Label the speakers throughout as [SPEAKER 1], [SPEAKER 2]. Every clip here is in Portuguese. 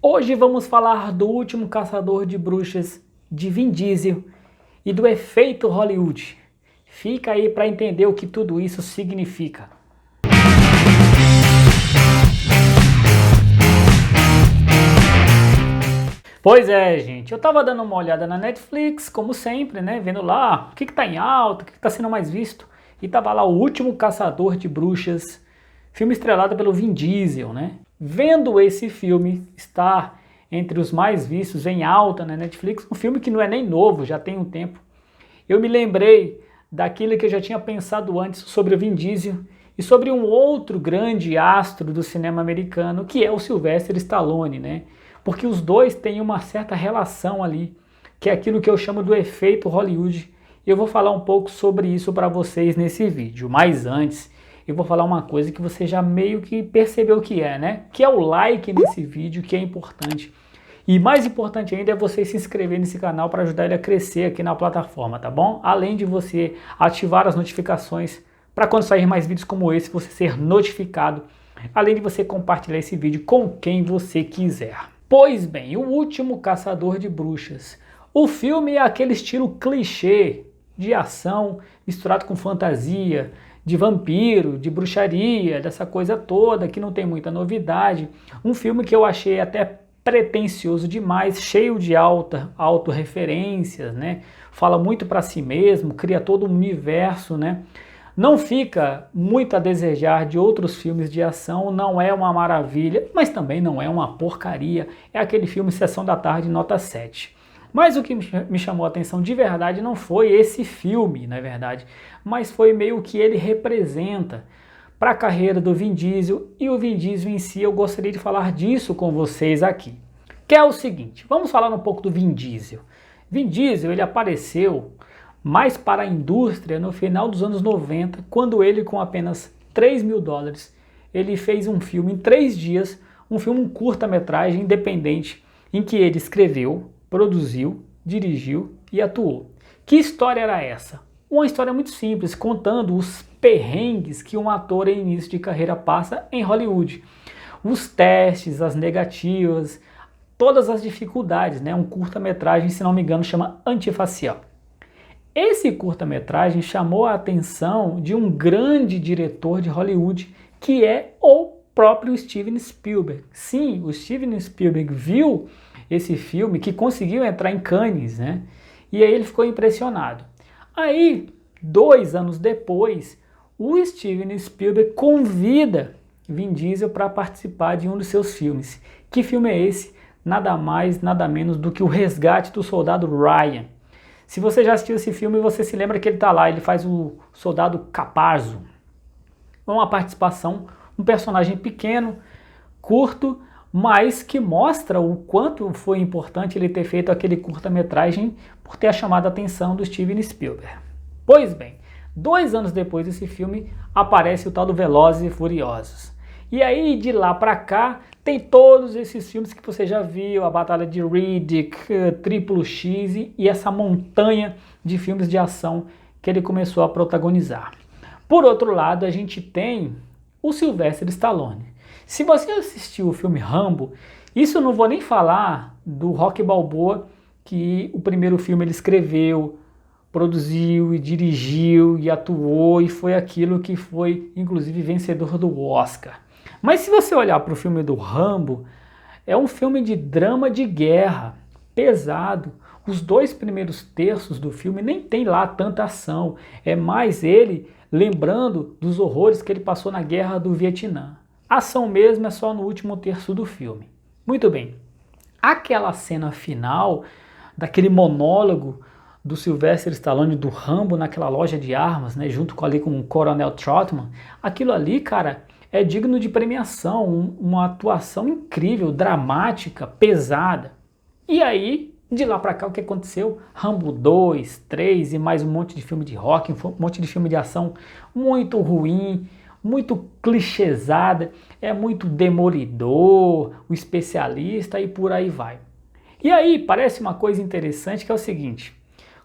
[SPEAKER 1] Hoje vamos falar do Último Caçador de Bruxas de Vin Diesel e do efeito Hollywood. Fica aí para entender o que tudo isso significa. Pois é, gente, eu tava dando uma olhada na Netflix, como sempre, né, vendo lá o que tá em alta, o que tá sendo mais visto, e tava lá O Último Caçador de Bruxas, filme estrelado pelo Vin Diesel, né? Vendo esse filme estar entre os mais vistos, em alta na Netflix, um filme que não é nem novo, já tem um tempo, eu me lembrei daquilo que eu já tinha pensado antes sobre o Vin Diesel e sobre um outro grande astro do cinema americano, que é o Sylvester Stallone, né? Porque os dois têm uma certa relação ali, que é aquilo que eu chamo do efeito Hollywood. E eu vou falar um pouco sobre isso para vocês nesse vídeo. Mas antes, eu vou falar uma coisa que você já meio que percebeu que é, né? Que é o like nesse vídeo, que é importante. E mais importante ainda é você se inscrever nesse canal para ajudar ele a crescer aqui na plataforma, tá bom? Além de você ativar as notificações para quando sair mais vídeos como esse, você ser notificado. Além de você compartilhar esse vídeo com quem você quiser. Pois bem, O Último Caçador de Bruxas. O filme é aquele estilo clichê de ação misturado com fantasia, de vampiro, de bruxaria, dessa coisa toda que não tem muita novidade. Um filme que eu achei até pretensioso demais, cheio de autorreferências, né? Fala muito para si mesmo, cria todo um universo, né? Não fica muito a desejar de outros filmes de ação, não é uma maravilha, mas também não é uma porcaria. É aquele filme Sessão da Tarde, nota 7. Mas o que me chamou a atenção de verdade não foi esse filme, na verdade, mas foi meio que ele representa para a carreira do Vin Diesel, e o Vin Diesel em si. Eu gostaria de falar disso com vocês aqui. Que é o seguinte, vamos falar um pouco do Vin Diesel. Vin Diesel, ele apareceu mais para a indústria no final dos anos 90, quando ele, com apenas $3.000, ele fez um filme em 3 dias, um filme, um curta-metragem independente, em que ele escreveu, produziu, dirigiu e atuou. Que história era essa? Uma história muito simples, contando os perrengues que um ator em início de carreira passa em Hollywood. Os testes, as negativas, todas as dificuldades, né? Um curta-metragem, se não me engano, chama Antifacial. Esse curta-metragem chamou a atenção de um grande diretor de Hollywood, que é o próprio Steven Spielberg. Sim, o Steven Spielberg viu esse filme, que conseguiu entrar em Cannes, né? E aí ele ficou impressionado. Aí, 2 anos depois, o Steven Spielberg convida Vin Diesel para participar de um dos seus filmes. Que filme é esse? Nada mais, nada menos do que O Resgate do Soldado Ryan. Se você já assistiu esse filme, você se lembra que ele está lá, ele faz o soldado Caparzo. Uma participação, um personagem pequeno, curto, mas que mostra o quanto foi importante ele ter feito aquele curta-metragem por ter chamado a atenção do Steven Spielberg. Pois bem, 2 anos depois desse filme, aparece o tal do Velozes e Furiosos. E aí, de lá pra cá, tem todos esses filmes que você já viu, a Batalha de Riddick, Triplo X e essa montanha de filmes de ação que ele começou a protagonizar. Por outro lado, a gente tem o Sylvester Stallone. Se você assistiu o filme Rambo, isso eu não vou nem falar do Rocky Balboa, que o primeiro filme ele escreveu, produziu e dirigiu e atuou, e foi aquilo que foi, inclusive, vencedor do Oscar. Mas se você olhar para o filme do Rambo, é um filme de drama de guerra, pesado. Os 2 primeiros terços do filme nem tem lá tanta ação, é mais ele lembrando dos horrores que ele passou na guerra do Vietnã. A ação mesmo é só no último terço do filme. Muito bem, aquela cena final, daquele monólogo do Sylvester Stallone, do Rambo, naquela loja de armas, né, junto com o Coronel Trotman, aquilo ali, cara, é digno de premiação, uma atuação incrível, dramática, pesada. E aí, de lá pra cá, o que aconteceu? Rambo 2, 3 e mais um monte de filme de rock, um monte de filme de ação muito ruim, muito clichêsada, é muito Demolidor, o Especialista e por aí vai. E aí, parece uma coisa interessante que é o seguinte: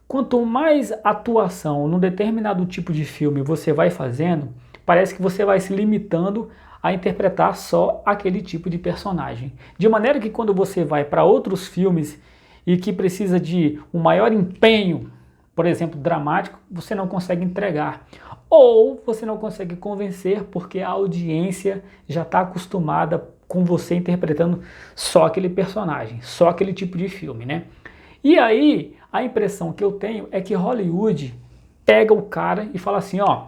[SPEAKER 1] quanto mais atuação num determinado tipo de filme você vai fazendo, parece que você vai se limitando a interpretar só aquele tipo de personagem. De maneira que quando você vai para outros filmes e que precisa de um maior empenho, por exemplo, dramático, você não consegue entregar. Ou você não consegue convencer porque a audiência já está acostumada com você interpretando só aquele personagem, só aquele tipo de filme, né? E aí, a impressão que eu tenho é que Hollywood pega o cara e fala assim, ó,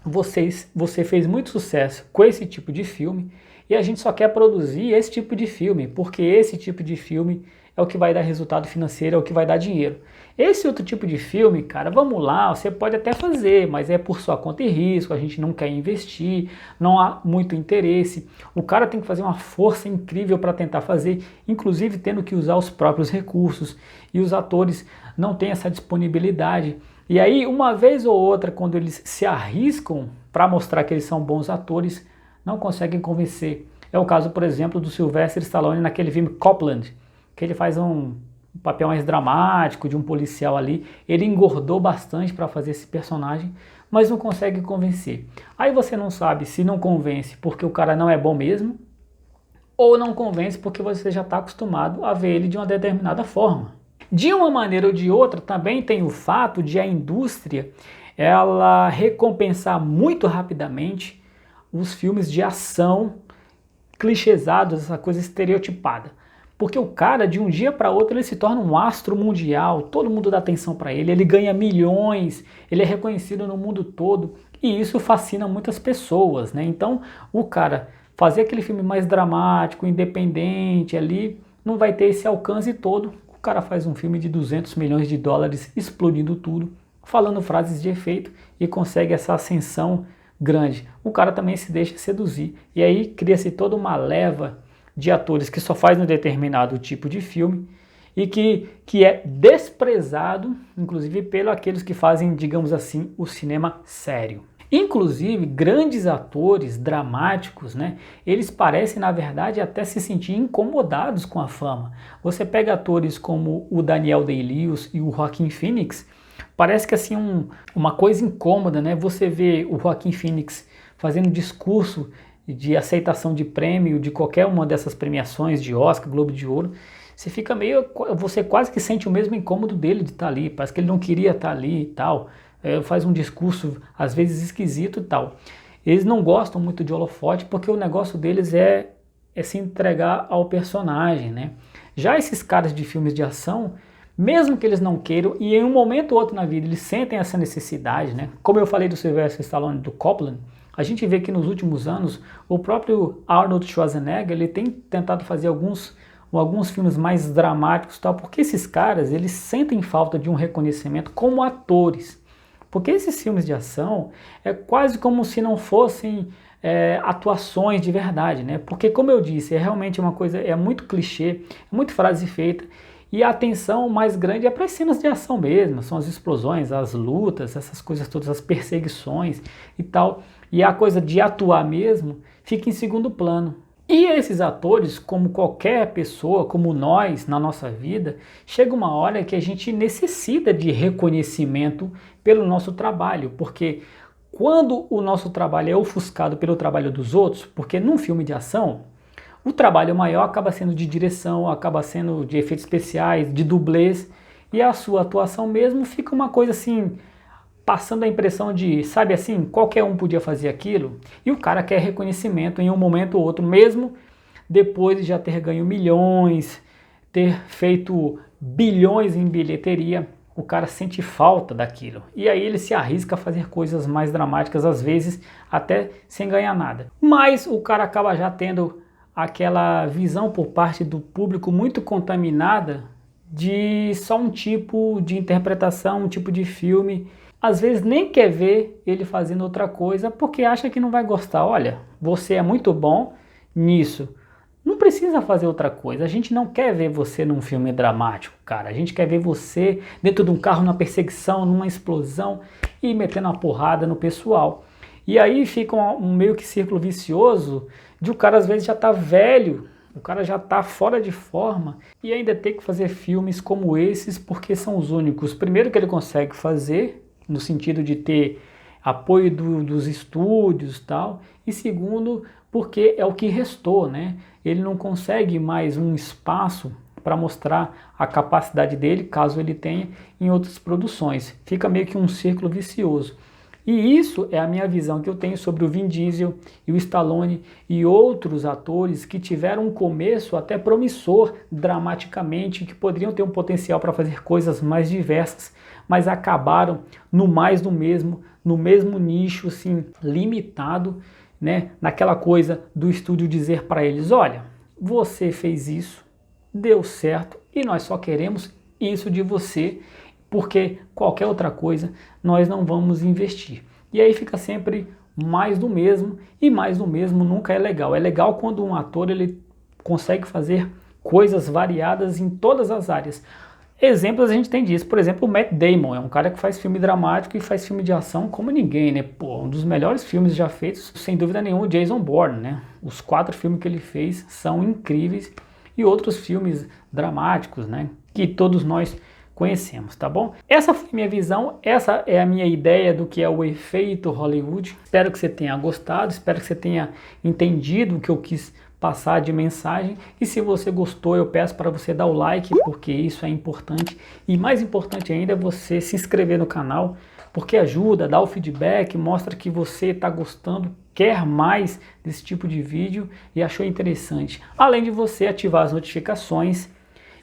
[SPEAKER 1] você fez muito sucesso com esse tipo de filme e a gente só quer produzir esse tipo de filme, porque esse tipo de filme é o que vai dar resultado financeiro, é o que vai dar dinheiro. Esse outro tipo de filme, cara, vamos lá, você pode até fazer, mas é por sua conta e risco, a gente não quer investir, não há muito interesse. O cara tem que fazer uma força incrível para tentar fazer, inclusive tendo que usar os próprios recursos, e os atores não têm essa disponibilidade. E aí, uma vez ou outra, quando eles se arriscam para mostrar que eles são bons atores, não conseguem convencer. É o caso, por exemplo, do Sylvester Stallone naquele filme Copland, que ele faz um papel mais dramático de um policial ali. Ele engordou bastante para fazer esse personagem, mas não consegue convencer. Aí você não sabe se não convence porque o cara não é bom mesmo, ou não convence porque você já está acostumado a ver ele de uma determinada forma. De uma maneira ou de outra, também tem o fato de a indústria ela recompensar muito rapidamente os filmes de ação clichêsados, essa coisa estereotipada. Porque o cara, de um dia para outro, ele se torna um astro mundial, todo mundo dá atenção para ele ganha milhões, ele é reconhecido no mundo todo, e isso fascina muitas pessoas, né? Então, o cara fazer aquele filme mais dramático, independente ali, não vai ter esse alcance todo. O cara faz um filme de 200 milhões de dólares, explodindo tudo, falando frases de efeito e consegue essa ascensão grande. O cara também se deixa seduzir, e aí cria-se toda uma leva de atores que só fazem um determinado tipo de filme e que é desprezado, inclusive, pelos aqueles que fazem, digamos assim, o cinema sério. Inclusive, grandes atores dramáticos, né, eles parecem, na verdade, até se sentir incomodados com a fama. Você pega atores como o Daniel Day-Lewis e o Joaquin Phoenix, parece que assim uma coisa incômoda, né? Você vê o Joaquin Phoenix fazendo discurso de aceitação de prêmio de qualquer uma dessas premiações de Oscar, Globo de Ouro, você quase que sente o mesmo incômodo dele de estar ali, parece que ele não queria estar ali e tal, faz um discurso às vezes esquisito e tal. Eles não gostam muito de holofote porque o negócio deles é se entregar ao personagem, né? Já esses caras de filmes de ação, mesmo que eles não queiram, e em um momento ou outro na vida eles sentem essa necessidade, né? Como eu falei do Sylvester Stallone, do Copland, a gente vê que nos últimos anos o próprio Arnold Schwarzenegger ele tem tentado fazer alguns filmes mais dramáticos, tal, porque esses caras eles sentem falta de um reconhecimento como atores. Porque esses filmes de ação é quase como se não fossem atuações de verdade, né? Porque, como eu disse, é realmente uma coisa, é muito clichê, é muito frase feita, e a atenção mais grande é para as cenas de ação mesmo, são as explosões, as lutas, essas coisas todas, as perseguições e tal. E a coisa de atuar mesmo fica em segundo plano. E esses atores, como qualquer pessoa, como nós na nossa vida, chega uma hora que a gente necessita de reconhecimento pelo nosso trabalho, porque quando o nosso trabalho é ofuscado pelo trabalho dos outros, porque num filme de ação, o trabalho maior acaba sendo de direção, acaba sendo de efeitos especiais, de dublês, e a sua atuação mesmo fica uma coisa assim, passando a impressão de, sabe assim, qualquer um podia fazer aquilo, e o cara quer reconhecimento em um momento ou outro, mesmo depois de já ter ganho milhões, ter feito bilhões em bilheteria, o cara sente falta daquilo. E aí ele se arrisca a fazer coisas mais dramáticas, às vezes até sem ganhar nada. Mas o cara acaba já tendo aquela visão por parte do público muito contaminada de só um tipo de interpretação, um tipo de filme. Às vezes nem quer ver ele fazendo outra coisa porque acha que não vai gostar. Olha, você é muito bom nisso, não precisa fazer outra coisa. A gente não quer ver você num filme dramático, cara. A gente quer ver você dentro de um carro, numa perseguição, numa explosão e metendo uma porrada no pessoal. E aí fica um meio que círculo vicioso de o cara às vezes já tá velho, o cara já tá fora de forma e ainda tem que fazer filmes como esses porque são os únicos. Primeiro que ele consegue fazer, no sentido de ter apoio dos estúdios e tal, e segundo, porque é o que restou, né? Ele não consegue mais um espaço para mostrar a capacidade dele, caso ele tenha, em outras produções. Fica meio que um círculo vicioso. E isso é a minha visão que eu tenho sobre o Vin Diesel e o Stallone e outros atores que tiveram um começo até promissor dramaticamente, que poderiam ter um potencial para fazer coisas mais diversas, mas acabaram no mais do mesmo, no mesmo nicho assim, limitado, né, naquela coisa do estúdio dizer para eles, olha, você fez isso, deu certo e nós só queremos isso de você, porque qualquer outra coisa nós não vamos investir. E aí fica sempre mais do mesmo, e mais do mesmo nunca é legal. É legal quando um ator ele consegue fazer coisas variadas em todas as áreas. Exemplos a gente tem disso, por exemplo, o Matt Damon é um cara que faz filme dramático e faz filme de ação como ninguém, né? Pô, um dos melhores filmes já feitos, sem dúvida nenhuma, o Jason Bourne, né? Os 4 filmes que ele fez são incríveis e outros filmes dramáticos, né? Que todos nós conhecemos, tá bom? Essa foi minha visão, essa é a minha ideia do que é o efeito Hollywood. Espero que você tenha gostado, espero que você tenha entendido o que eu quis passar de mensagem, e se você gostou eu peço para você dar o like, porque isso é importante, e mais importante ainda é você se inscrever no canal, porque ajuda, dá o feedback, mostra que você está gostando, quer mais desse tipo de vídeo e achou interessante, além de você ativar as notificações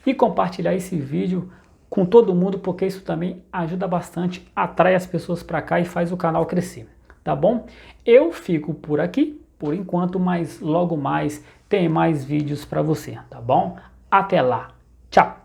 [SPEAKER 1] e compartilhar esse vídeo com todo mundo, porque isso também ajuda bastante, atrai as pessoas para cá e faz o canal crescer, tá bom? Eu fico por aqui, por enquanto, mas logo mais tem mais vídeos para você, tá bom? Até lá, tchau!